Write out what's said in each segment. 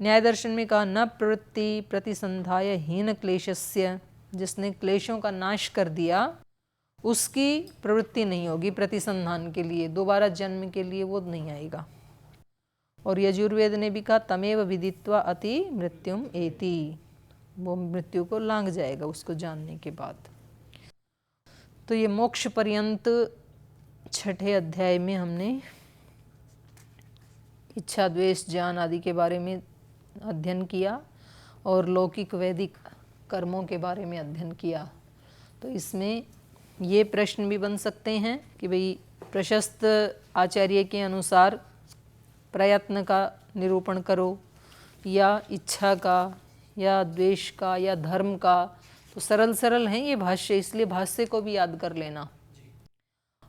न्याय दर्शन में कहा न प्रवृत्ति प्रतिसंधाय हीन क्लेशस्य, जिसने क्लेशों का नाश कर दिया उसकी प्रवृत्ति नहीं होगी प्रतिसंधान के लिए, दोबारा जन्म के लिए वो नहीं आएगा। और यजुर्वेद ने भी कहा तमेव विदित्वा अति मृत्युम एति, वो मृत्यु को लांघ जाएगा उसको जानने के बाद। तो ये मोक्ष पर्यंत छठे अध्याय में हमने इच्छा द्वेष ज्ञान आदि के बारे में अध्ययन किया और लौकिक वैदिक कर्मों के बारे में अध्ययन किया। तो इसमें ये प्रश्न भी बन सकते हैं कि भाई प्रशस्त आचार्य के अनुसार प्रयत्न का निरूपण करो, या इच्छा का, या द्वेष का, या धर्म का। तो सरल सरल हैं ये भाष्य, इसलिए भाष्य को भी याद कर लेना।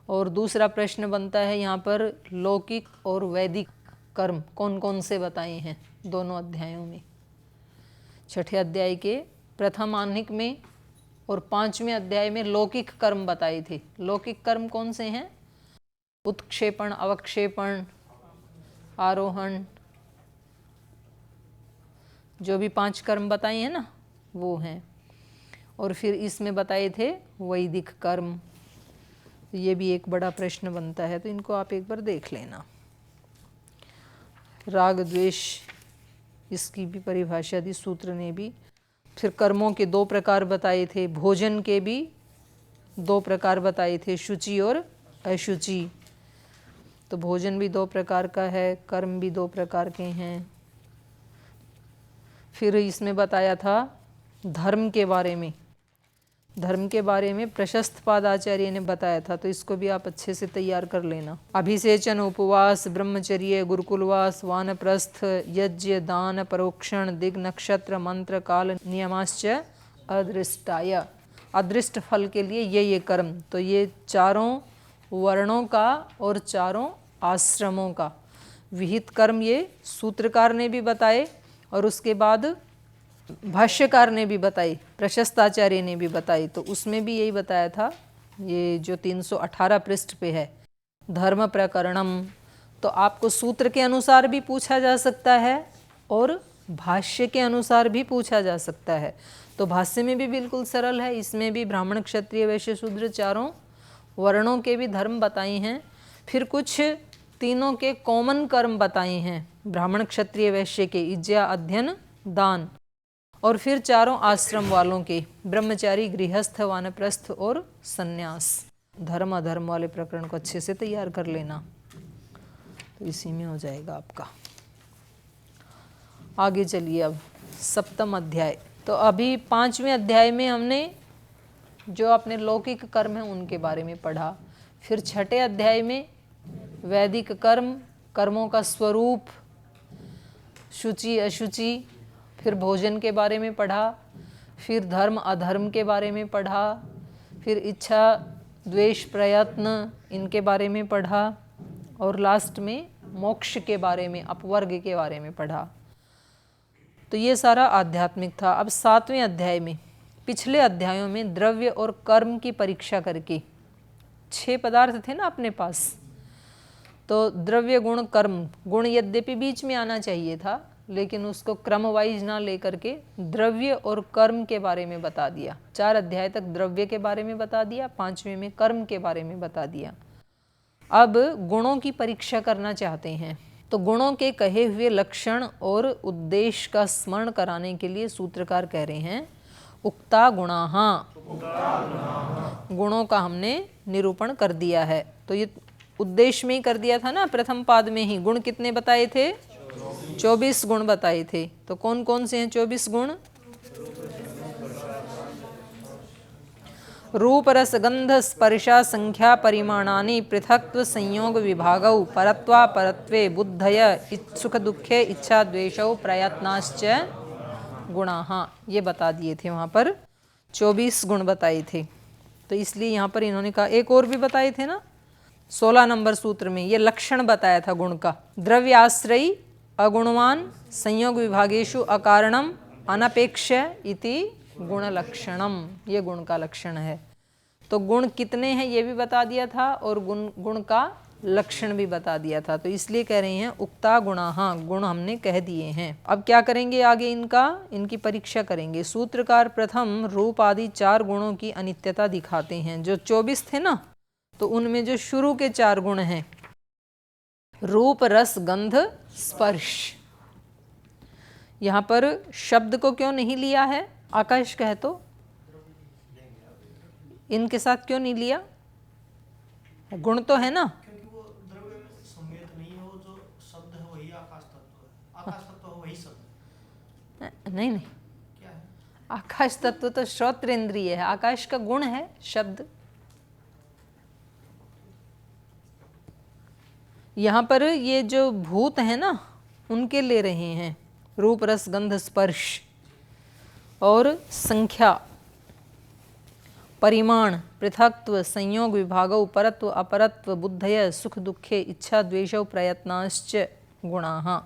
और दूसरा प्रश्न बनता है यहाँ पर लौकिक और वैदिक कर्म कौन कौन से बताए हैं दोनों अध्यायों में। छठे अध्याय के प्रथम आह्निक में और पांचवें अध्याय में लौकिक कर्म बताए थे। लौकिक कर्म कौन से हैं? उत्क्षेपण, अवक्षेपण, आरोहण, जो भी 5 कर्म बताए हैं ना वो हैं। और फिर इसमें बताए थे वैदिक कर्म। ये भी एक बड़ा प्रश्न बनता है, तो इनको आप एक बार देख लेना। राग द्वेष, इसकी भी परिभाषा दी सूत्र ने भी। फिर कर्मों के 2 प्रकार बताए थे, भोजन के भी 2 प्रकार बताए थे, शुचि और अशुचि। तो भोजन भी 2 प्रकार का है, कर्म भी 2 प्रकार के हैं। फिर इसमें बताया था धर्म के बारे में। धर्म के बारे में प्रशस्त पाद आचार्य ने बताया था, तो इसको भी आप अच्छे से तैयार कर लेना। अभिसेचन, उपवास, ब्रह्मचर्य, गुरुकुलवास, वानप्रस्थ, यज्ञ, दान, परोक्षण, दिग नक्षत्र, मंत्र, काल नियमाश्च अदृष्टाय, अदृष्ट फल के लिए ये कर्म। तो ये 4 वर्णों का और 4 आश्रमों का विहित कर्म ये सूत्रकार ने भी बताए और उसके बाद भाष्यकार ने भी बताई, प्रशस्त आचार्य ने भी बताई। तो उसमें भी यही बताया था, ये जो 318 पृष्ठ पे है धर्म प्रकरणम। तो आपको सूत्र के अनुसार भी पूछा जा सकता है और भाष्य के अनुसार भी पूछा जा सकता है। तो भाष्य में भी बिल्कुल सरल है, इसमें भी ब्राह्मण क्षत्रिय वैश्य शूद्र 4 वर्णों के भी धर्म बताए हैं। फिर कुछ तीनों के कॉमन कर्म बताए हैं, ब्राह्मण क्षत्रिय वैश्य के, इज्जा, अध्ययन, दान। और फिर 4 आश्रम वालों के, ब्रह्मचारी, गृहस्थ, वानप्रस्थ और सन्यास। धर्म अधर्म वाले प्रकरण को अच्छे से तैयार कर लेना, तो इसी में हो जाएगा आपका। आगे चलिए अब 7वां अध्याय। तो अभी 5वें अध्याय में हमने जो अपने लौकिक कर्म हैं उनके बारे में पढ़ा। फिर 6ठे अध्याय में वैदिक कर्म, कर्मों का स्वरूप, शुचि अशुचि, फिर भोजन के बारे में पढ़ा। फिर धर्म अधर्म के बारे में पढ़ा। फिर इच्छा द्वेष प्रयत्न, इनके बारे में पढ़ा। और लास्ट में मोक्ष के बारे में, अपवर्ग के बारे में पढ़ा। तो ये सारा आध्यात्मिक था। अब 7वें अध्याय में, पिछले अध्यायों में द्रव्य और कर्म की परीक्षा करके 6 पदार्थ थे ना अपने पास। तो द्रव्य, गुण, कर्म, गुण यद्यपि बीच में आना चाहिए था लेकिन उसको क्रम वाइज ना लेकर के द्रव्य और कर्म के बारे में बता दिया। 4 अध्याय तक द्रव्य के बारे में बता दिया, 5वें में कर्म के बारे में बता दिया। अब गुणों की परीक्षा करना चाहते हैं, तो गुणों के कहे हुए लक्षण और उद्देश्य का स्मरण कराने के लिए सूत्रकार कह रहे हैं उक्ता गुणाः, गुणों का हमने निरूपण कर दिया है। तो ये उद्देश्य में ही कर दिया था ना, प्रथम पाद में ही। गुण कितने बताए थे? 24 गुण बताए थे। तो कौन कौन से हैं 24 गुण? रूप रस गंध स्पर्शा संख्या परिमाणानि पृथक्त्व संयोग विभागौ परत्वा परत्वे बुद्धय सुख दुखे इच्छा द्वेषौ प्रयत्नाश्च गुणाः, ये बता दिए थे। वहाँ पर 24 गुण बताए थे। तो इसलिए यहाँ पर इन्होंने कहा एक और भी बताए थे ना, 16 नंबर सूत्र में ये लक्षण बताया था गुण का। द्रव्याश्रयी अगुणवान संयोग विभागेषु अकारणम अनपेक्ष इति गुण लक्षणम, ये गुण का लक्षण है। तो गुण कितने हैं ये भी बता दिया था और गुण का लक्षण भी बता दिया था। तो इसलिए कह रहे हैं उक्ता गुणाः, गुण हमने कह दिए हैं। अब क्या करेंगे आगे, इनकी परीक्षा करेंगे। सूत्रकार प्रथम रूप आदि 4 गुणों की अनित्यता दिखाते हैं। जो 24 थे ना, तो उनमें जो शुरू के 4 गुण हैं, रूप रस गंध स्पर्श, यहाँ पर शब्द को क्यों नहीं लिया है? आकाश कहे तो इनके साथ क्यों नहीं लिया? गुण तो है ना, क्योंकि वो द्रव्य में सम्मिलित नहीं है। वो जो शब्द है वही आकाश तत्व है। आकाश तत्व है वही शब्द। नहीं क्या है? आकाश तत्व तो श्रोत्रेंद्रिय है, आकाश का गुण है शब्द। यहाँ पर ये जो भूत है ना, उनके ले रहे हैं रूप रस गंध स्पर्श, और संख्या, परिमाण, पृथक्त्व, संयोग, विभागौ, परत्व, अपरत्व, बुद्धय, सुख दुखे, इच्छा द्वेषौ, प्रयत्नाश्च गुणाः।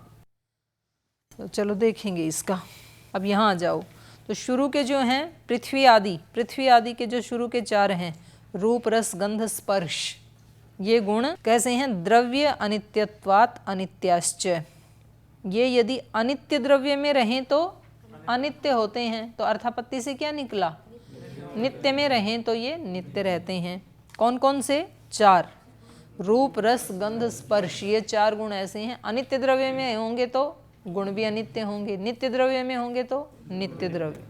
तो चलो देखेंगे इसका। अब यहाँ आ जाओ। तो शुरू के जो हैं पृथ्वी आदि के जो शुरू के 4 हैं, रूप रस गंध स्पर्श, ये गुण कैसे हैं? द्रव्य अनित्यत्वात् अनित्याश्च। ये यदि अनित्य द्रव्य में रहें तो अनित्य होते हैं। तो अर्थापत्ति से क्या निकला? नित्य में रहें तो ये नित्य रहते हैं। कौन कौन से? 4, रूप रस गंध स्पर्श, ये 4 गुण ऐसे हैं। अनित्य द्रव्य में होंगे तो गुण भी अनित्य होंगे, नित्य द्रव्य में होंगे तो नित्य द्रव्य।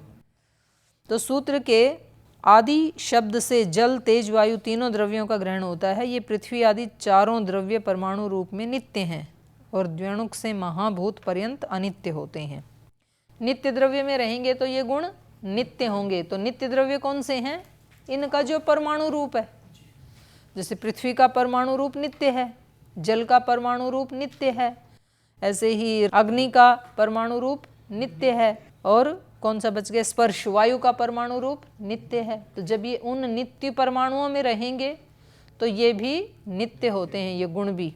तो सूत्र के आदि शब्द से जल तेज वायु तीनों द्रव्यों का ग्रहण होता है। ये पृथ्वी आदि 4 द्रव्य परमाणु रूप में नित्य हैं और द्व्यणुक से महाभूत पर्यंत अनित्य होते हैं। नित्य द्रव्य में रहेंगे तो ये गुण नित्य होंगे। तो नित्य द्रव्य कौन से हैं? इनका जो परमाणु रूप है। जैसे पृथ्वी का परमाणु रूप नित्य है, जल का परमाणु रूप नित्य है, ऐसे ही अग्नि का परमाणु रूप नित्य है, और कौन सा बच गया? स्पर्श, वायु का परमाणु रूप नित्य है। तो जब ये उन नित्य परमाणुओं में रहेंगे तो ये भी नित्य होते हैं, ये गुण भी।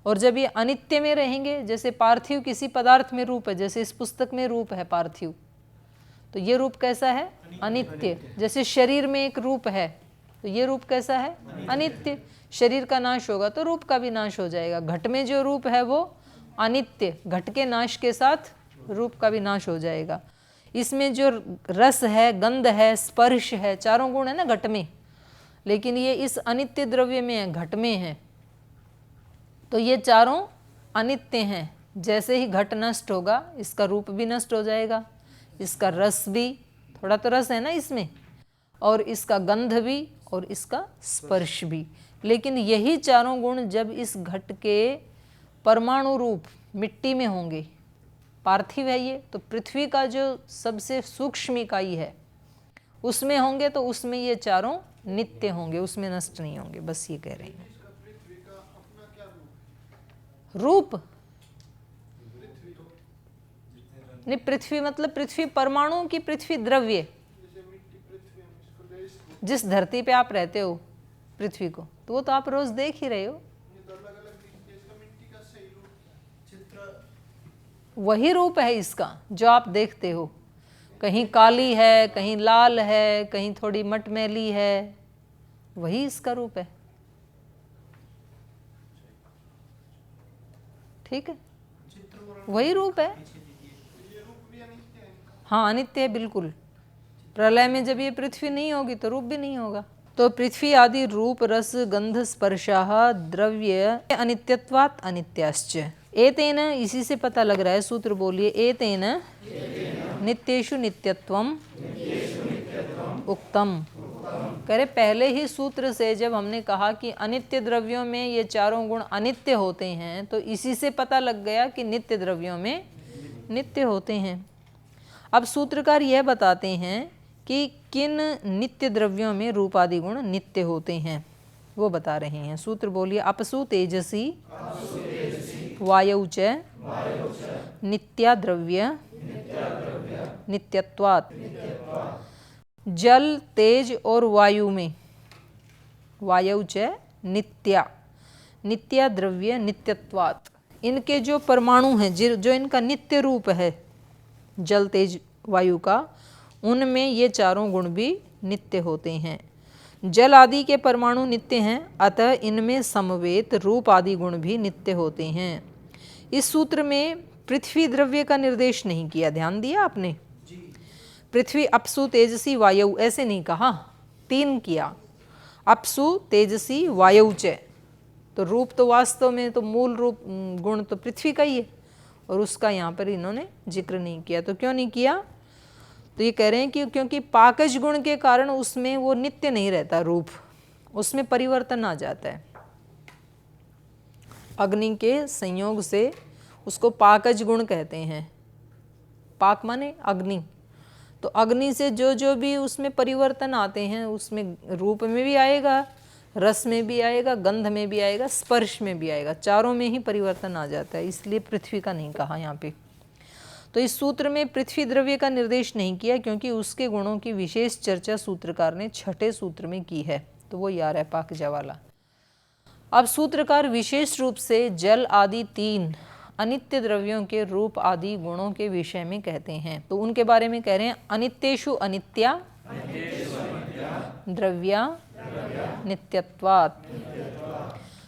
और जब ये अनित्य में रहेंगे, जैसे पार्थिव किसी पदार्थ में रूप है, जैसे इस पुस्तक में रूप है पार्थिव, तो ये रूप कैसा है? अनित्य। जैसे शरीर में एक रूप है, तो ये रूप कैसा है? अनित्य। शरीर का नाश होगा तो रूप का भी नाश हो जाएगा। घट में जो रूप है वो अनित्य, घट के नाश के साथ रूप का भी नाश हो जाएगा। इसमें जो रस है, गंध है, स्पर्श है, 4 गुण है ना घट में, लेकिन ये इस अनित्य द्रव्य में है, घट में है। तो ये 4 अनित्य हैं। जैसे ही घट नष्ट होगा, इसका रूप भी नष्ट हो जाएगा, इसका रस भी, थोड़ा तो रस है ना इसमें, और इसका गंध भी, और इसका स्पर्श भी। लेकिन यही 4 गुण जब इस घट के परमाणु रूप मिट्टी में होंगे, पार्थिव है ये, तो पृथ्वी का जो सबसे सूक्ष्म इकाई है उसमें होंगे, तो उसमें ये 4 नित्य होंगे, उसमें नष्ट नहीं होंगे। बस ये कह रहे हैं। रूप नहीं, पृथ्वी मतलब पृथ्वी परमाणुओं की पृथ्वी द्रव्य, जिस धरती पे आप रहते हो पृथ्वी को, तो वो तो आप रोज देख ही रहे हो। वही रूप है इसका जो आप देखते हो। कहीं काली है, कहीं लाल है, कहीं थोड़ी मटमैली है, वही इसका रूप है। ठीक है, वही रूप है। हाँ, अनित्य है बिल्कुल। प्रलय में जब ये पृथ्वी नहीं होगी तो रूप भी नहीं होगा। तो पृथ्वी आदि रूप रस गंध स्पर्शाः द्रव्य अनित्यत्वात् अनित्याश्च। एतेन, इसी से पता लग रहा है, सूत्र बोलिए। एतेन नित्येषु नित्यत्वम् उक्तम। करे पहले ही सूत्र से जब हमने कहा कि अनित्य द्रव्यों में ये 4 गुण अनित्य होते हैं, तो इसी से पता लग गया कि नित्य द्रव्यों में नित्य होते हैं। अब सूत्रकार यह बताते हैं कि किन नित्य द्रव्यों में रूपादि गुण नित्य होते हैं, वो बता रहे हैं। सूत्र बोलिए। अपसु तेजसी वायौ च नित्या द्रव्य नित्यत्वात्। जल तेज और वायु में, वायौ च नित्या द्रव्य नित्यत्वात्, इनके जो परमाणु हैं, जो इनका नित्य रूप है जल तेज वायु का, उनमें ये 4 गुण भी नित्य होते हैं। जल आदि के परमाणु नित्य हैं, अतः इनमें समवेत रूप आदि गुण भी नित्य होते हैं। इस सूत्र में पृथ्वी द्रव्य का निर्देश नहीं किया, ध्यान दिया आपने? पृथ्वी अपसु तेजसी वायु ऐसे नहीं कहा, 3 किया, अपसु तेजसी वायु च। तो रूप तो वास्तव में तो मूल रूप गुण तो पृथ्वी का ही है, और उसका यहाँ पर इन्होंने जिक्र नहीं किया। तो क्यों नहीं किया? तो ये कह रहे हैं कि क्योंकि पाकज गुण के कारण उसमें वो नित्य नहीं रहता, रूप उसमें परिवर्तन आ जाता है। अग्नि के संयोग से उसको पाकज गुण कहते हैं। पाक माने अग्नि, तो अग्नि से जो जो भी उसमें परिवर्तन आते हैं, उसमें रूप में भी आएगा, रस में भी आएगा, गंध में भी आएगा, स्पर्श में भी आएगा, चारों में ही परिवर्तन आ जाता है। इसलिए पृथ्वी का नहीं कहा यहाँ पे। तो इस सूत्र में पृथ्वी द्रव्य का निर्देश नहीं किया, क्योंकि उसके गुणों की विशेष चर्चा सूत्रकार ने 6ठे सूत्र में की है। तो वो यार है पाकजा वाला। अब सूत्रकार विशेष रूप से जल आदि 3 अनित्य द्रव्यों के रूप आदि गुणों के विषय में कहते हैं। तो उनके बारे में कह रहे हैं, अनित्येषु अनित्या द्रव्या नित्यत्वात्।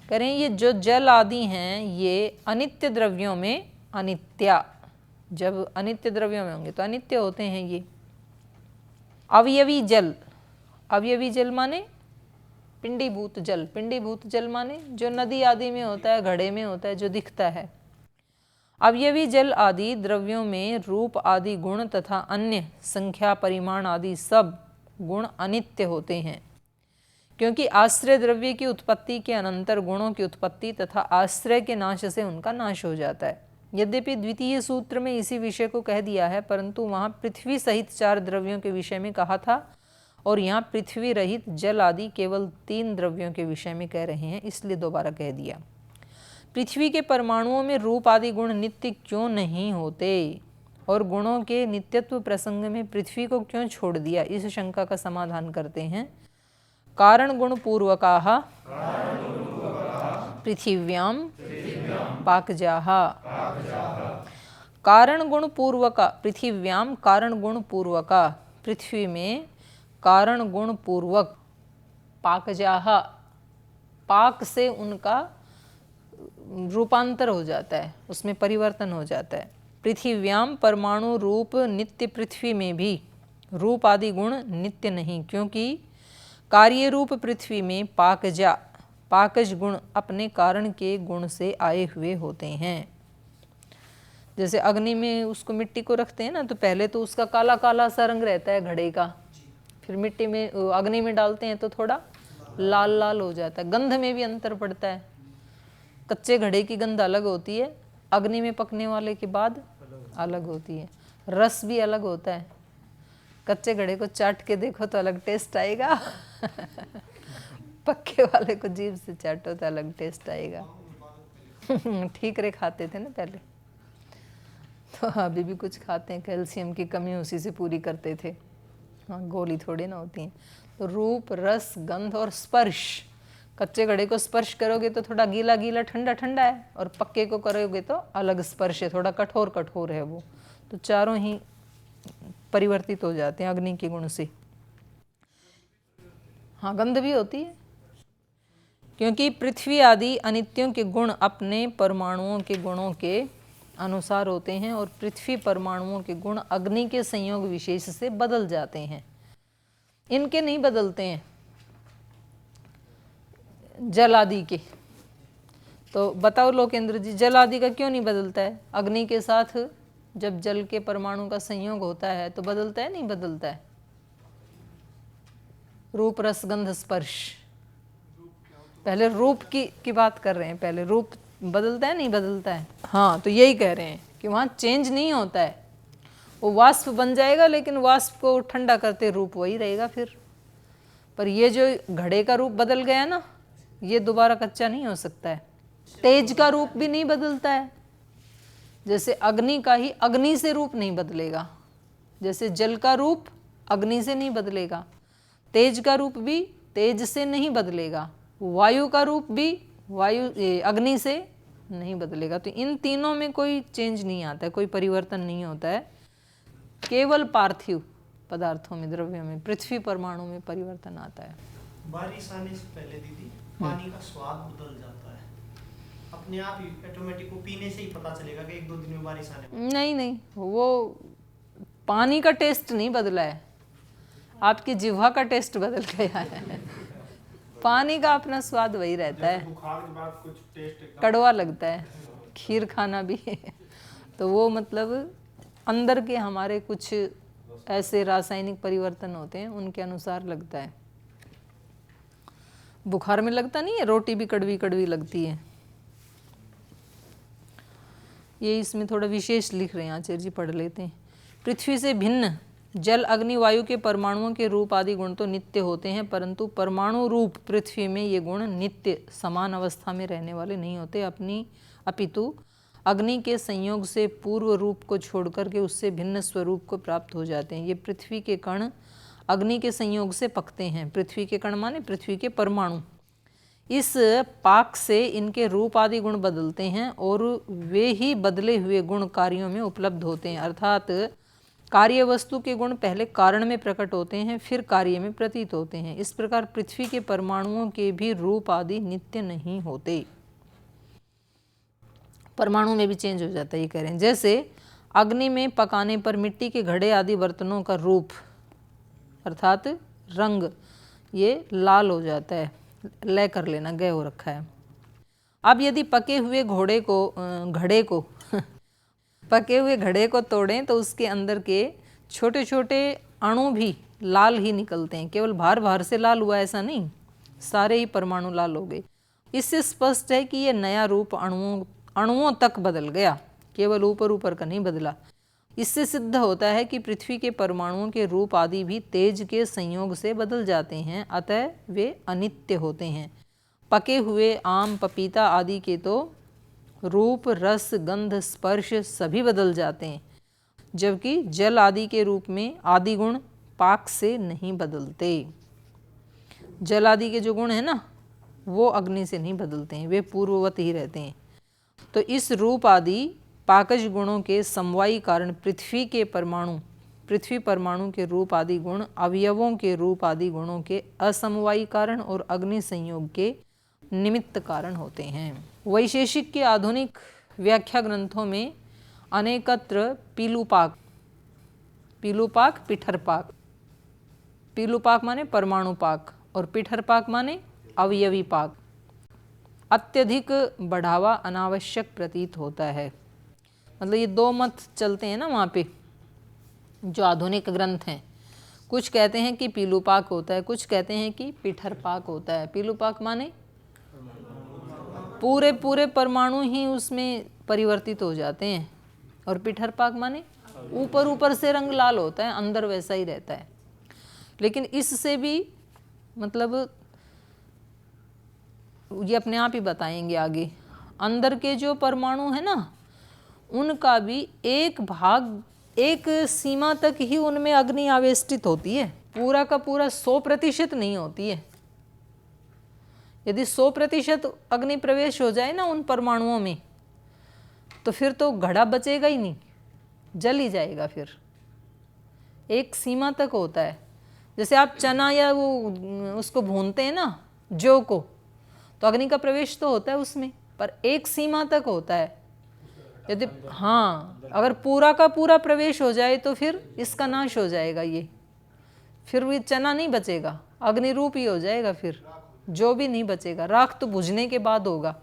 कह रहे हैं ये जो जल आदि हैं ये अनित्य द्रव्यों में अनित्या, जब अनित्य द्रव्यों में होंगे तो अनित्य होते हैं ये। अवयवी जल, अवयवी जल माने पिंडीभूत जल, पिंडीभूत जल माने जो नदी आदि में होता है, घड़े में होता है, जो दिखता है। अवयवी जल आदि द्रव्यों में रूप आदि गुण तथा अन्य संख्या परिमाण आदि सब गुण अनित्य होते हैं, क्योंकि आश्रय द्रव्य की उत्पत्ति के अनंतर गुणों की उत्पत्ति तथा आश्रय के नाश से उनका नाश हो जाता है। यद्यपि द्वितीय सूत्र में इसी विषय को कह दिया है, परंतु वहाँ पृथ्वी सहित 4 द्रव्यों के विषय में कहा था, और यहाँ पृथ्वी रहित जल आदि केवल 3 द्रव्यों के विषय में कह रहे हैं, इसलिए दोबारा कह दिया। पृथ्वी के परमाणुओं में रूप आदि गुण नित्य क्यों नहीं होते, और गुणों के नित्यत्व प्रसंग में पृथ्वी को क्यों छोड़ दिया, इस शंका का समाधान करते हैं। कारण गुण पूर्वकाः पृथिव्यां पाकजाः। कारण गुण पूर्वका पृथिव्यां, कारण गुण पूर्वका पृथ्वी में कारण गुण पूर्वक पाकजाः, पाक से उनका रूपांतर हो जाता है, उसमें परिवर्तन हो जाता है। पृथिव्यां परमाणु रूप नित्य पृथ्वी में भी रूप आदि गुण नित्य नहीं, क्योंकि कार्य रूप पृथ्वी में पाकजा पाकज गुण अपने कारण के गुण से आए हुए होते हैं। जैसे अग्नि में उसको मिट्टी को रखते हैं ना, तो पहले तो उसका काला काला सा रंग रहता है घड़े का, फिर मिट्टी में अग्नि में डालते हैं तो थोड़ा लाल लाल हो जाता है। गंध में भी अंतर पड़ता है, कच्चे घड़े की गंध अलग होती है, अग्नि में पकने वाले के बाद अलग होती है। रस भी अलग होता है, कच्चे घड़े को चाट के देखो तो अलग टेस्ट आएगा पक्के वाले को जीभ से चाटो तो अलग टेस्ट आएगा ठीक रे खाते थे ना पहले, तो अभी भी कुछ खाते हैं, कैल्शियम की कमी उसी से पूरी करते थे। हाँ, गोली थोड़ी ना होती है। तो रूप, रस, गंध और स्पर्श, कच्चे घड़े को स्पर्श करोगे तो थोड़ा गीला गीला ठंडा ठंडा है, और पक्के को करोगे तो अलग स्पर्श है, थोड़ा कठोर कठोर है वो। तो चारों ही परिवर्तित हो जाते हैं अग्नि के गुण से। हाँ, गंध भी होती है, क्योंकि पृथ्वी आदि अनित्यों के गुण अपने परमाणुओं के गुणों के अनुसार होते हैं, और पृथ्वी परमाणुओं के गुण अग्नि के संयोग विशेष से बदल जाते हैं, इनके नहीं बदलते हैं जल आदि के। तो बताओ लोकेंद्र जी, जल आदि का क्यों नहीं बदलता है? अग्नि के साथ जब जल के परमाणु का संयोग होता है तो बदलता है, नहीं बदलता है? रूप, रस, गंध, स्पर्श। पहले रूप की बात कर रहे हैं, पहले रूप बदलता है, नहीं बदलता है? हाँ, तो यही कह रहे हैं कि वहाँ चेंज नहीं होता है, वो वाष्प बन जाएगा, लेकिन वाष्प को ठंडा करते रूप वही रहेगा फिर। पर ये जो घड़े का रूप बदल गया ना, ये दोबारा कच्चा नहीं हो सकता है। तेज का रूप भी नहीं बदलता है, जैसे अग्नि का ही अग्नि से रूप नहीं बदलेगा, जैसे जल का रूप अग्नि से नहीं बदलेगा, तेज का रूप भी तेज से नहीं बदलेगा, वायु का रूप भी अग्नि से नहीं बदलेगा। तो इन तीनों में कोई चेंज नहीं आता है, कोई परिवर्तन नहीं होता है, केवल पार्थिव पदार्थों में, द्रव्यों में, पृथ्वी परमाणु में परिवर्तन आता है। बारिश आने से पहले दीदी पानी का स्वाद बदल जाता है अपने आप ही, ऑटोमेटिक वो पीने से ही पता चलेगा कि 1-2 दिन में बारिश आने वाली नहीं नहीं, वो पानी का टेस्ट नहीं बदला है, आपकी जिह्वा का टेस्ट बदल गया है। पानी का अपना स्वाद वही रहता है, बुखार के बाद कुछ टेस्ट कड़वा लगता है, खीर खाना भी तो वो मतलब अंदर के हमारे कुछ ऐसे रासायनिक परिवर्तन होते हैं, उनके अनुसार लगता है। बुखार में लगता नहीं है, रोटी भी कड़वी कड़वी लगती है। ये इसमें थोड़ा विशेष लिख रहे हैं आचार्य जी, पढ़ लेते हैं। पृथ्वी से भिन्न जल अग्नि वायु के परमाणुओं के रूप आदि गुण तो नित्य होते हैं, परंतु परमाणु रूप पृथ्वी में ये गुण नित्य समान अवस्था में रहने वाले नहीं होते, अपितु अग्नि के संयोग से पूर्व रूप को छोड़कर के उससे भिन्न स्वरूप को प्राप्त हो जाते हैं। ये पृथ्वी के कण अग्नि के संयोग से पकते हैं। पृथ्वी के कण माने पृथ्वी के परमाणु। इस पाक से इनके रूप आदि गुण बदलते हैं और वे ही बदले हुए गुण कार्यों में उपलब्ध होते हैं। अर्थात कार्य वस्तु के गुण पहले कारण में प्रकट होते हैं, फिर कार्य में प्रतीत होते हैं। इस प्रकार पृथ्वी के परमाणुओं के भी रूप आदि नित्य नहीं होते, परमाणु में भी चेंज हो जाता है, ये कह रहे हैं। जैसे अग्नि में पकाने पर मिट्टी के घड़े आदि बर्तनों का रूप अर्थात रंग ये लाल हो जाता है, लय कर लेना, गय हो रखा है। अब यदि पके हुए घड़े को तोड़ें तो उसके अंदर के छोटे छोटे अणु भी लाल ही निकलते हैं। केवल भार से लाल हुआ ऐसा नहीं, सारे ही परमाणु लाल हो गए। इससे स्पष्ट है कि ये नया रूप अणुओं तक बदल गया, केवल ऊपर का नहीं बदला। इससे सिद्ध होता है कि पृथ्वी के परमाणुओं के रूप आदि भी तेज के संयोग से बदल जाते हैं, अतः वे अनित्य होते हैं। पके हुए आम पपीता आदि के तो रूप रस गंध स्पर्श सभी बदल जाते हैं, जबकि जल आदि के रूप में आदि गुण पाक से नहीं बदलते। जल आदि के जो गुण हैं ना, वो अग्नि से नहीं बदलते हैं, वे पूर्ववत ही रहते हैं। तो इस रूप आदि पाकज गुणों के समवायी कारण पृथ्वी परमाणु के रूप आदि गुण अवयवों के रूप आदि गुणों के असमवायी कारण और अग्नि संयोग के निमित्त कारण होते हैं। वैशेषिक के आधुनिक व्याख्या ग्रंथों में अनेकत्र पीलूपाक पिठरपाक, पीलूपाक माने परमाणु पाक और पिठरपाक माने अवयवी पाक अत्यधिक बढ़ावा अनावश्यक प्रतीत होता है। मतलब ये दो मत चलते हैं ना वहाँ पे, जो आधुनिक ग्रंथ हैं। कुछ कहते हैं कि पीलूपाक होता है, कुछ कहते हैं कि पिठरपाक होता है। पीलूपाक माने पूरे परमाणु ही उसमें परिवर्तित हो जाते हैं, और पिठरपाक माने ऊपर से रंग लाल होता है, अंदर वैसा ही रहता है। लेकिन इससे भी मतलब ये अपने आप ही बताएंगे आगे, अंदर के जो परमाणु है ना, उनका भी एक भाग एक सीमा तक ही उनमें अग्नि आवेष्टित होती है, पूरा का पूरा 100% नहीं होती है। यदि 100% अग्नि प्रवेश हो जाए ना उन परमाणुओं में, तो फिर तो घड़ा बचेगा ही नहीं, जल ही जाएगा। फिर एक सीमा तक होता है। जैसे आप चना या वो उसको भूनते हैं ना, जौ को, तो अग्नि का प्रवेश तो होता है उसमें, पर एक सीमा तक होता है। यदि अगर पूरा का पूरा प्रवेश हो जाए तो फिर इसका नाश हो जाएगा, ये फिर भी चना नहीं बचेगा, अग्नि रूप ही हो जाएगा। फिर जो भी नहीं बचेगा, राख तो भुजने के बाद होगा,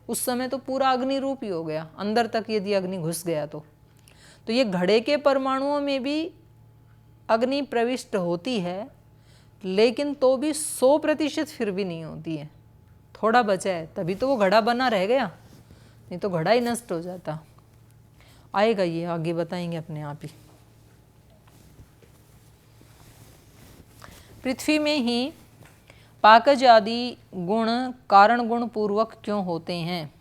उस समय तो पूरा अग्नि रूप ही हो गया, अंदर तक यदि अग्नि घुस गया तो ये घड़े के परमाणुओं में भी अग्नि प्रविष्ट होती है, लेकिन तो भी 100% फिर भी नहीं होती है, थोड़ा बचा है, तभी तो वो घड़ा बना रह गया, नहीं तो घड़ा ही नष्ट हो जाता। आएगा ये, आगे बताएंगे अपने आप ही। पृथ्वी में ही पाकज आदि गुण कारण गुण पूर्वक क्यों होते हैं,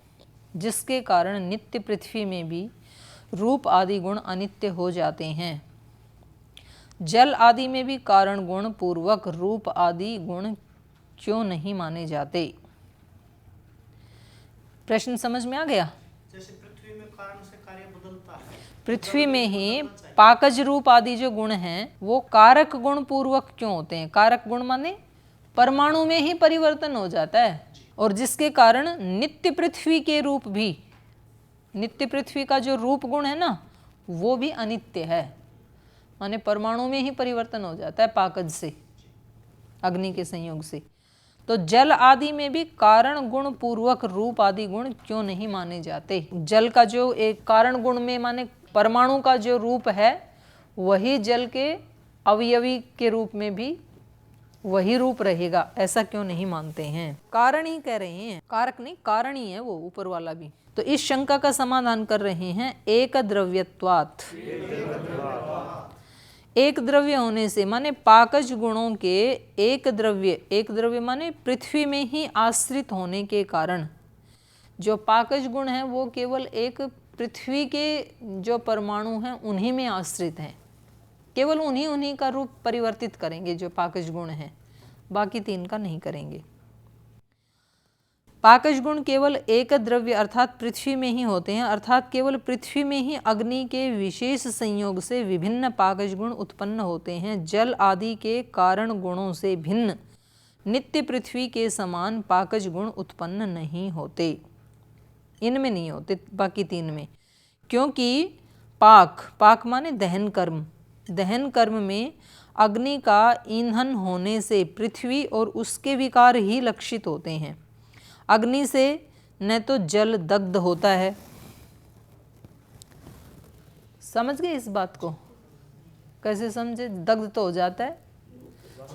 जिसके कारण नित्य पृथ्वी में भी रूप आदि गुण अनित्य हो जाते हैं। जल आदि में भी कारण गुण पूर्वक रूप आदि गुण क्यों नहीं माने जाते। प्रश्न समझ में आ गया। जैसे पृथ्वी में कारण से कार्य बदलता है, पृथ्वी में ही पाकज रूप आदि जो गुण हैं वो कारक गुण पूर्वक क्यों होते हैं। कारक गुण माने परमाणु में ही परिवर्तन हो जाता है, और जिसके कारण नित्य पृथ्वी के रूप भी, नित्य पृथ्वी का जो रूप गुण है ना, वो भी अनित्य है। माने परमाणु में ही परिवर्तन हो जाता है पाकज से, अग्नि के संयोग से। तो जल आदि में भी कारण गुण पूर्वक रूप आदि गुण क्यों नहीं माने जाते? जल का जो एक कारण गुण में माने परमाणु का जो रूप है, वही जल के अवयवी के रूप में भी वही रूप रहेगा, ऐसा क्यों नहीं मानते हैं? कारण ही कह रहे हैं, कारक नहीं, कारण ही है वो ऊपर वाला भी। तो इस शंका का समाधान कर रहे हैं एक द्रव्यत्वात्। एक द्रव्य होने से माने पाकज गुणों के एक द्रव्य माने पृथ्वी में ही आश्रित होने के कारण जो पाकज गुण है वो केवल एक पृथ्वी के जो परमाणु हैं उन्हीं में आश्रित हैं, केवल उन्हीं का रूप परिवर्तित करेंगे जो पाकज गुण हैं, बाकी तीन का नहीं करेंगे। पाकज गुण केवल एक द्रव्य अर्थात पृथ्वी में ही होते हैं, अर्थात केवल पृथ्वी में ही अग्नि के विशेष संयोग से विभिन्न पाकज गुण उत्पन्न होते हैं। जल आदि के कारण गुणों से भिन्न नित्य पृथ्वी के समान पाकज गुण उत्पन्न नहीं होते, इनमें नहीं होते, बाकी तीन में। क्योंकि पाक माने दहन कर्म, दहन कर्म में अग्नि का ईंधन होने से पृथ्वी और उसके विकार ही लक्षित होते हैं। अग्नि से न तो जल दग्ध होता है, समझ गए इस बात को? कैसे समझे? दग्ध तो हो जाता है,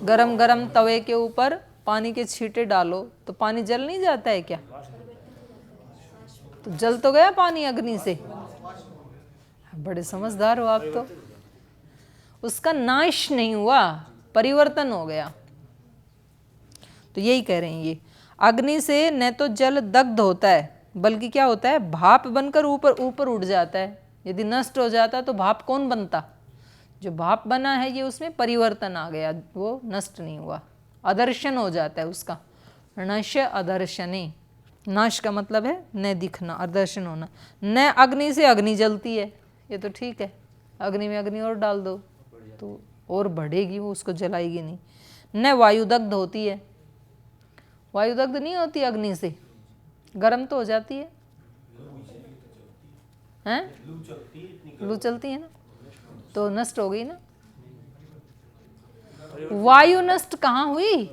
गरम गरम तवे के ऊपर पानी के छींटे डालो तो पानी जल नहीं जाता है क्या? तो जल तो गया पानी अग्नि से। बड़े समझदार हो आप तो। उसका नाश नहीं हुआ, परिवर्तन हो गया। तो यही कह रहे हैं ये, अग्नि से न तो जल दग्ध होता है बल्कि क्या होता है, भाप बनकर ऊपर उड़ जाता है। यदि नष्ट हो जाता तो भाप कौन बनता? जो भाप बना है ये उसमें परिवर्तन आ गया, वो नष्ट नहीं हुआ, अदर्शन हो जाता है उसका। नश अदर्शने, नाश का मतलब है न दिखना, अदर्शन होना। न अग्नि से अग्नि जलती है, ये तो ठीक है, अग्नि में अग्नि और डाल दो तो और बढ़ेगी, वो उसको जलाएगी नहीं। न वायुदग्ध होती है, वायुदग्ध नहीं होती अग्नि से, गर्म तो हो जाती है, हैं? लू चलती है ना, तो नष्ट हो गई ना। वायु नष्ट कहाँ हुई?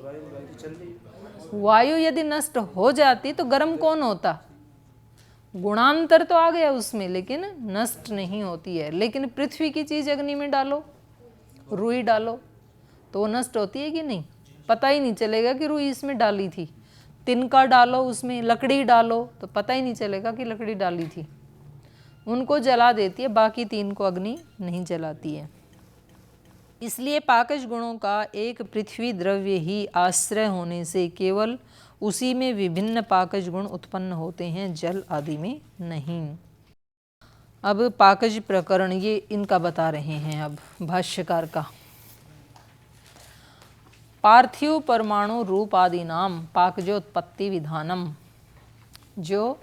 वायु यदि नष्ट हो जाती तो गर्म कौन होता? गुणांतर तो आ गया उसमें, लेकिन नष्ट नहीं होती है। लेकिन पृथ्वी की चीज अग्नि में डालो, रुई डालो, तो वो नष्ट होती है कि नहीं? पता ही नहीं चलेगा कि रुई इसमें डाली थी। तिनका डालो, उसमें लकड़ी डालो, तो पता ही नहीं चलेगा कि लकड़ी डाली थी। उनको जला देती है, बाकी तीन को अग्नि नहीं जलाती है। इसलिए पाकज गुणों का एक पृथ्वी द्रव्य ही आश्रय होने से केवल उसी में विभिन्न पाकज गुण उत्पन्न होते हैं, जल आदि में नहीं। अब पाकज प्रकरण ये इनका बता रहे हैं अब भाष्यकार का। पार्थिव परमाणु रूप आदि नाम पाकजोत्पत्ति विधानम। जो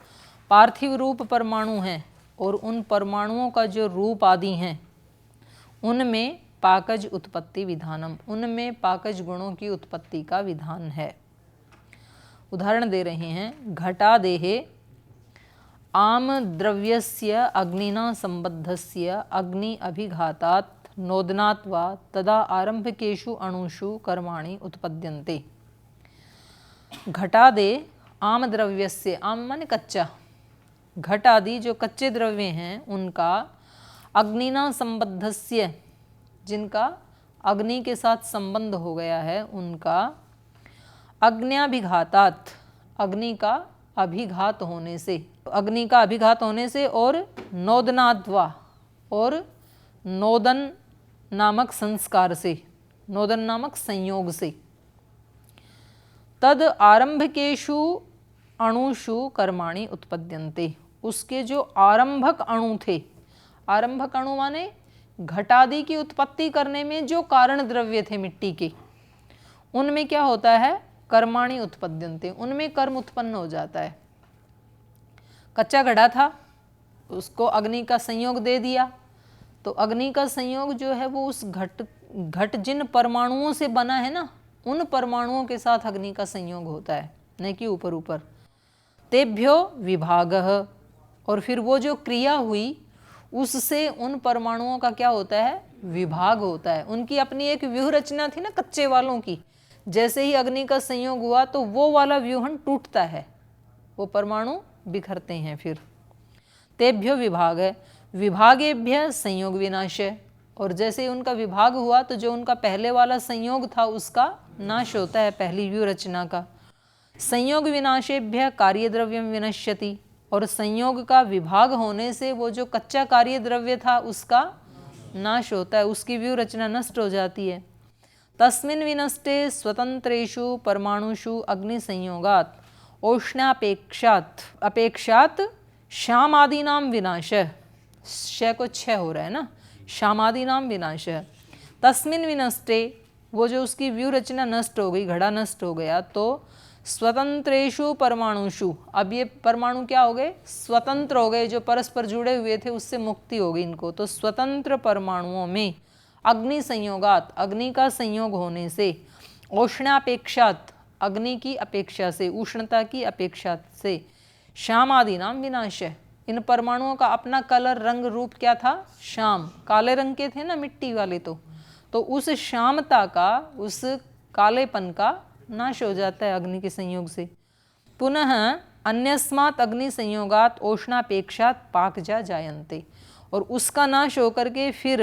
पार्थिव रूप परमाणु हैं और उन परमाणुओं का जो रूप आदि हैं उनमें पाकज उत्पत्ति विधानम, उनमें पाकज गुणों की उत्पत्ति का विधान है। उदाहरण दे रहे हैं, घटादेहे आम द्रव्यस्य अग्निना संबद्धस्य अग्नि अभिघातात् नोदनात् वा तदा आरंभकेषु अणुषु कर्माणि उत्पद्यन्ते। घटादे आम द्रव्यस्य, आम माने कच्चा, घट आदि जो कच्चे द्रव्य हैं उनका अग्निना संबद्धस्य, जिनका अग्नि के साथ संबंध हो गया है, उनका अग्न्याभिघातात्, अग्नि का अभिघात होने से, अग्नि का अभिघात होने से, और नोदनाद्वा, और नोदन नामक संस्कार से, नोदन नामक संयोग से, तद आरंभकेषु अणुषु कर्माणि उत्पद्यन्ते, उसके जो आरंभक अणु थे, आरंभक अणु माने घटादि की उत्पत्ति करने में जो कारण द्रव्य थे मिट्टी के, उनमें क्या होता है, कर्माणि उत्पद्यन्ते, उनमें कर्म उत्पन्न हो जाता है। कच्चा घड़ा था, उसको अग्नि का संयोग दे दिया, तो अग्नि का संयोग जो है वो उस घट जिन परमाणुओं से बना है ना, उन परमाणुओं के साथ अग्नि का संयोग होता है, न कि ऊपर ऊपर। तेभ्यो विभागः, और फिर वो जो क्रिया हुई उससे उन परमाणुओं का क्या होता है, विभाग होता है। उनकी अपनी एक व्यूह रचना थी ना कच्चे वालों की, जैसे ही अग्नि का संयोग हुआ तो वो वाला व्यूहन टूटता है, वो परमाणु बिखरते हैं फिर। तेभ्यो विभाग है, विभागेभ्य संयोग विनाश है, और जैसे ही उनका विभाग हुआ तो जो उनका पहले वाला संयोग था उसका नाश होता है, पहली व्यूह रचना का। संयोग विनाशेभ्य कार्य द्रव्यम विनश्यति, और संयोग का विभाग होने से वो जो कच्चा कार्य द्रव्य था उसका नाश होता है, उसकी व्यूह रचना नष्ट हो जाती है। तस्मिन् विनष्टे स्वतंत्रेषु परमाणुषु अग्नि संयोगात् औष्ण्यापेक्षात् अपेक्षात् श्यामादीनाम विनाश, श को छः हो रहा है ना, श्यामादीनाम विनाश। तस्मिन् विनष्टे, वो जो उसकी व्यूह रचना नष्ट हो गई, घड़ा नष्ट हो गया, तो स्वतंत्रेषु परमाणुषु, अब ये परमाणु क्या हो गए, स्वतंत्र हो गए, जो परस्पर जुड़े हुए थे उससे मुक्ति हो गई इनको। तो स्वतंत्र परमाणुओं में अग्नि संयोगात, अग्नि का संयोग होने से, औष्ण्यापेक्षात, अग्नि की अपेक्षा से, उष्णता की अपेक्षा से, श्यामादि नाम विनाश है। इन परमाणुओं का अपना कलर, रंग, रूप क्या था, श्याम, काले रंग के थे ना मिट्टी वाले, तो उस श्यामता का, उस कालेपन का नाश हो जाता है अग्नि के संयोग से। पुनः अन्यस्मात् अग्नि संयोगात औष्णापेक्षात पाकजा जायन्ते, और उसका नाश होकर के फिर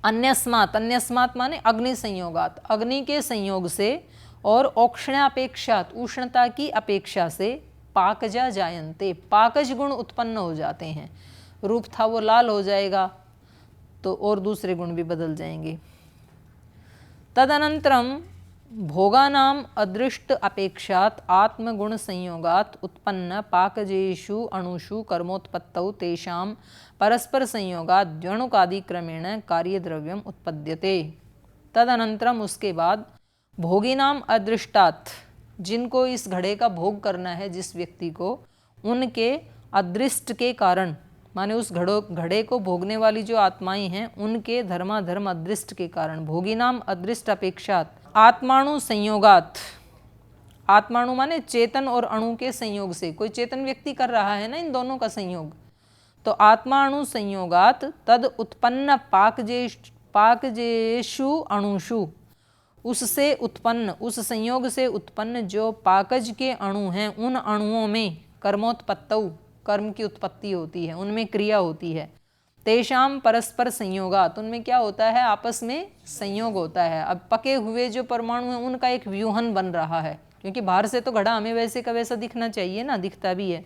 अन्यस्मात्, अन्यस्मात् माने अग्नि संयोगात, अग्नि के संयोग से, और औष्ण्यापेक्षात, उष्णता की अपेक्षा से, पाकजा जायन्ते, पाकज गुण उत्पन्न हो जाते हैं। रूप था वो लाल हो जाएगा, तो और दूसरे गुण भी बदल जाएंगे। तदनंतरम भोगानाम अदृष्ट अपेक्षात आत्मगुण संयोगात उत्पन्न पाकजेषु अणुषु कर्मोत्पत्तौ तेषां परस्पर संयोगात द्व्यणुकादि क्रमेण कार्यद्रव्यम उत्पद्यते। तदनंतरम, उसके बाद, भोगिनाम अदृष्टात, जिनको इस घड़े का भोग करना है, जिस व्यक्ति को, उनके अदृष्ट के कारण, माने उस घड़े को भोगने वाली जो आत्माएं हैं उनके धर्माधर्म अदृष्ट के कारण, भोगिनाम अदृष्ट अपेक्षात आत्माणु संयोगात, आत्माणु माने चेतन और अणु के संयोग से, कोई चेतन व्यक्ति कर रहा है ना इन दोनों का संयोग, तो आत्माणु संयोगात तद उत्पन्न पाकजेषु अणुषु, उससे उत्पन्न, उस संयोग से उत्पन्न जो पाकज के अणु हैं, उन अणुओं में कर्मोत्पत्तौ, कर्म की उत्पत्ति होती है, उनमें क्रिया होती है। तेषाम परस्पर संयोगात, उनमें क्या होता है, आपस में संयोग होता है। अब पके हुए जो परमाणु हैं उनका एक व्यूहन बन रहा है, क्योंकि बाहर से तो घड़ा हमें वैसे का वैसा दिखना चाहिए ना, दिखता भी है।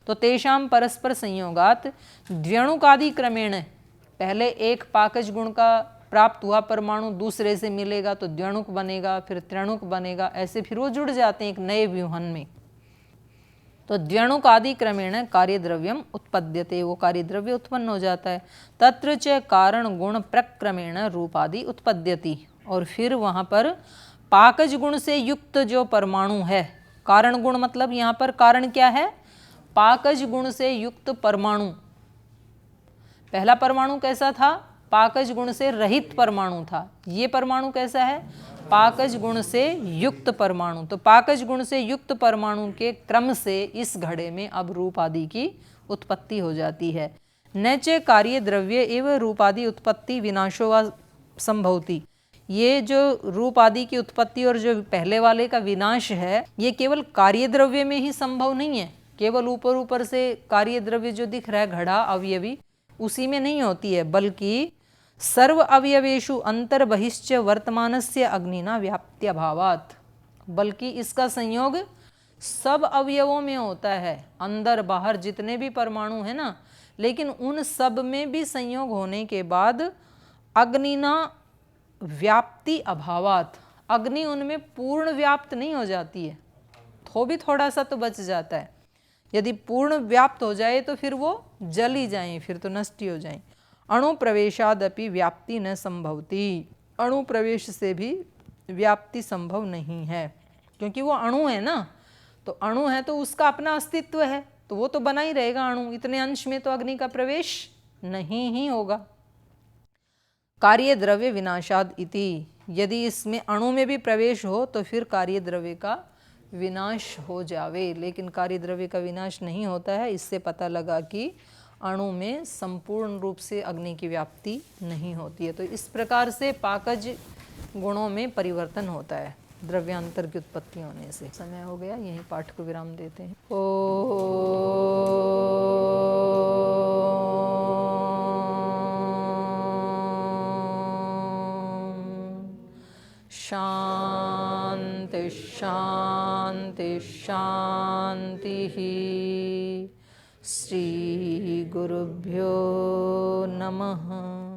तो तेषाम परस्पर संयोगात द्व्यणुकादि क्रमेण, पहले एक पाकज गुण का प्राप्त हुआ परमाणु दूसरे से मिलेगा तो द्व्यणुक बनेगा, फिर त्रणुक बनेगा, ऐसे फिर वो जुड़ जाते हैं एक नए व्यूहन में। तो द्व्यणुक आदि क्रमेण कार्यद्रव्यम उत्पद्यते, वो कार्यद्रव्य उत्पन्न हो जाता है। तत्र च कारण गुण प्रक्रमेण रूपादि उत्पद्यति, और फिर वहाँ पर पाकज गुण से युक्त जो परमाणु है, कारण गुण मतलब यहाँ पर कारण क्या है, पाकज गुण से युक्त परमाणु। पहला परमाणु कैसा था, पाकज गुण से रहित परमाणु था। ये परमाणु कैसा है, पाकज गुण से युक्त परमाणु। तो पाकज गुण से युक्त परमाणु के क्रम से इस घड़े में अब रूप आदि की उत्पत्ति हो जाती है। न च कार्य द्रव्य एवं रूपादि उत्पत्ति विनाशो वा संभवती, ये जो रूप आदि की उत्पत्ति और जो पहले वाले का विनाश है, ये केवल कार्य द्रव्य में ही संभव नहीं है। केवल ऊपर ऊपर से कार्य द्रव्य जो दिख रहा है घड़ा अवयवी, उसी में नहीं होती है, बल्कि सर्व अवयवेषु अंतर्बहिश्च वर्तमानस्य अग्निना व्याप्त्यभावात्, बल्कि इसका संयोग सब अवयवों में होता है, अंदर बाहर जितने भी परमाणु हैं ना, लेकिन उन सब में भी संयोग होने के बाद अग्निना व्याप्ति अभावात्, अग्नि उनमें पूर्ण व्याप्त नहीं हो जाती है, तो भी थोड़ा सा तो बच जाता है। यदि पूर्ण व्याप्त हो जाए तो फिर वो जल ही जाए, फिर तो नष्ट ही हो जाए। अणु प्रवेशादपि व्याप्ति न संभवती, अणु प्रवेश से भी व्याप्ति संभव नहीं है, क्योंकि वो अणु है ना, तो अणु है तो उसका अपना अस्तित्व है, तो वो तो बना ही रहेगा अणु, इतने अंश में तो अग्नि का प्रवेश नहीं ही होगा। कार्य द्रव्य विनाशाद इति, यदि इसमें अणु में भी प्रवेश हो तो फिर कार्य द्रव्य का विनाश हो जावे, लेकिन कार्य द्रव्य का विनाश नहीं होता है। इससे पता लगा कि अणु में संपूर्ण रूप से अग्नि की व्याप्ति नहीं होती है। तो इस प्रकार से पाकज गुणों में परिवर्तन होता है द्रव्यांतर की उत्पत्ति होने से। समय हो गया, यहीं पाठ को विराम देते हैं। शांति शांति शांति। श्री गुरुभ्यो नमः।